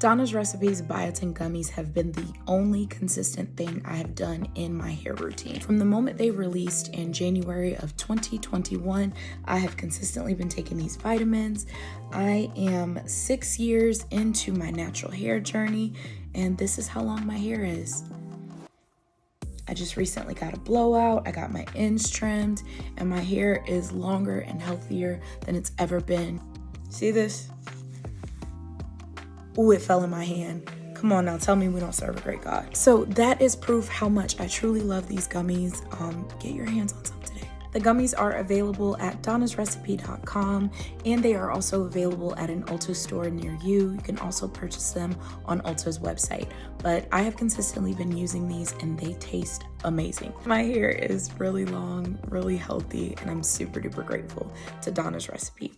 Donna's Recipes biotin gummies have been the only consistent thing I have done in my hair routine. From the moment they released in January of 2021, I have consistently been taking these vitamins. I am 6 years into my natural hair journey, and this is how long my hair is. I just recently got a blowout, I got my ends trimmed, and my hair is longer and healthier than it's ever been. See this? Ooh, it fell in my hand. Come on now, tell me we don't serve a great God. So that is proof how much I truly love these gummies. Get your hands on some today. The gummies are available at donnasrecipe.com, and they are also available at an Ulta store near you. You can also purchase them on Ulta's website. But I have consistently been using these and they taste amazing. My hair is really long, really healthy, and I'm super duper grateful to Donna's Recipe.